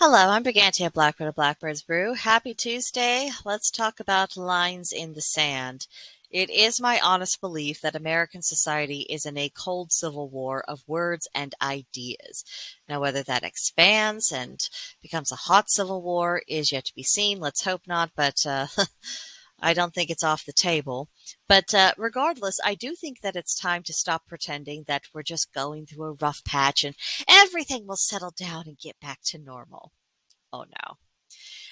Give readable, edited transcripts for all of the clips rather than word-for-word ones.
Hello, I'm Brigantia, of BlackbirdsBrew. Happy Tuesday. Let's talk about lines in the sand. It is my honest belief that American society is in a cold civil war of words and ideas. Now, whether that expands and becomes a hot civil war is yet to be seen. Let's hope not, but I don't think it's off the table. But regardless, I do think that it's time to stop pretending that we're just going through a rough patch and everything will settle down and get back to normal. Oh no.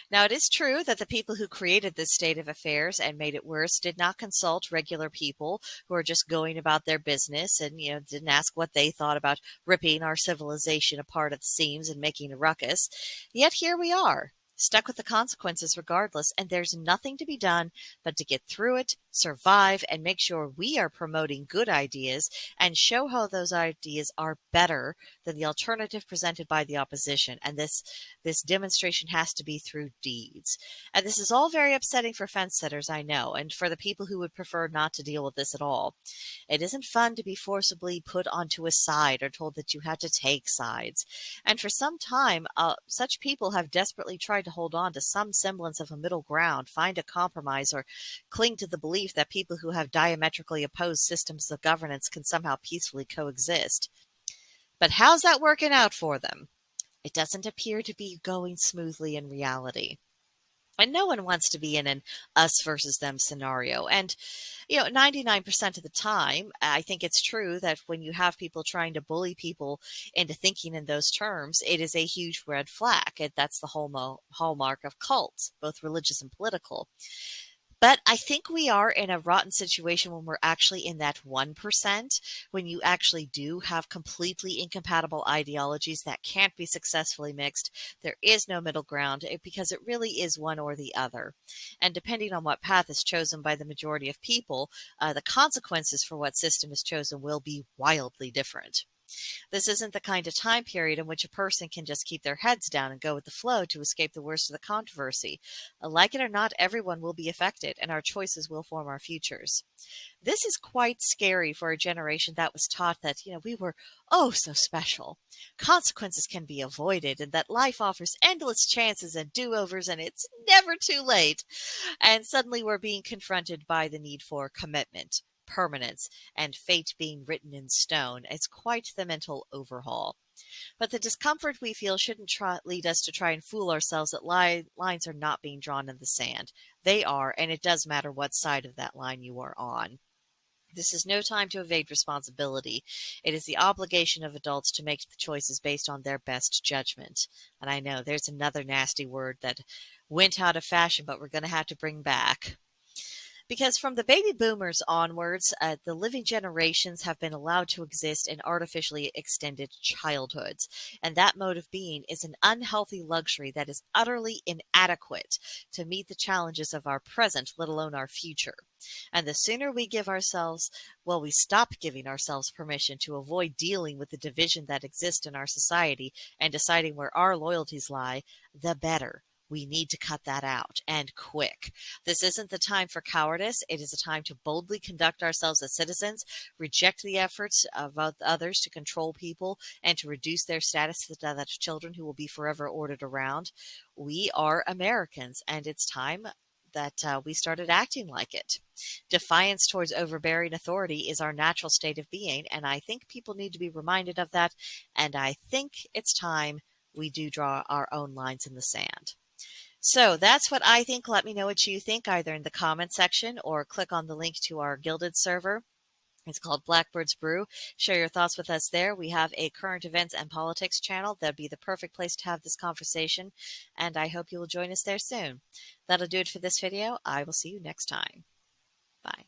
Now, it is true that the people who created this state of affairs and made it worse did not consult regular people who are just going about their business and, didn't ask what they thought about ripping our civilization apart at the seams and making a ruckus. Yet here we are, stuck with the consequences regardless, and there's nothing to be done but to get through it, survive, and make sure we are promoting good ideas and show how those ideas are better than the alternative presented by the opposition. And this demonstration has to be through deeds. And this is all very upsetting for fence sitters, I know, and for the people who would prefer not to deal with this at all. It isn't fun to be forcibly put onto a side or told that you have to take sides. And for some time, such people have desperately tried to hold on to some semblance of a middle ground, find a compromise, or cling to the belief that people who have diametrically opposed systems of governance can somehow peacefully coexist. But how's that working out for them? It doesn't appear to be going smoothly in reality. And no one wants to be in an us versus them scenario. And, 99% of the time, I think it's true that when you have people trying to bully people into thinking in those terms, it is a huge red flag. That's the hallmark of cults, both religious and political. But I think we are in a rotten situation when we're actually in that 1%, when you actually do have completely incompatible ideologies that can't be successfully mixed. There is no middle ground because it really is one or the other. And depending on what path is chosen by the majority of people, the consequences for what system is chosen will be wildly different. This isn't the kind of time period in which a person can just keep their heads down and go with the flow to escape the worst of the controversy. Like it or not, everyone will be affected, and our choices will form our futures. This is quite scary for a generation that was taught that, we were oh so special. Consequences can be avoided, and that life offers endless chances and do-overs, and it's never too late. And suddenly we're being confronted by the need for commitment, permanence, and fate being written in stone. It's quite the mental overhaul. But the discomfort we feel shouldn't lead us to try and fool ourselves that lines are not being drawn in the sand. They are, and it does matter what side of that line you are on. This is no time to evade responsibility. It is the obligation of adults to make the choices based on their best judgment. And I know there's another nasty word that went out of fashion, but we're going to have to bring back. Because from the baby boomers onwards, the living generations have been allowed to exist in artificially extended childhoods. And that mode of being is an unhealthy luxury that is utterly inadequate to meet the challenges of our present, let alone our future. And the sooner we stop giving ourselves permission to avoid dealing with the division that exists in our society and deciding where our loyalties lie, the better. We need to cut that out, and quick. This isn't the time for cowardice. It is a time to boldly conduct ourselves as citizens, reject the efforts of others to control people, and to reduce their status to that of children who will be forever ordered around. We are Americans, and it's time that we started acting like it. Defiance towards overbearing authority is our natural state of being, and I think people need to be reminded of that, and I think it's time we do draw our own lines in the sand. So that's what I think. Let me know what you think either in the comment section or click on the link to our Gilded server. It's called BlackbirdsBrew. Share your thoughts with us there. We have a current events and politics channel. That'd be the perfect place to have this conversation, and I hope you will join us there soon. That'll do it for this video. I will see you next time. Bye.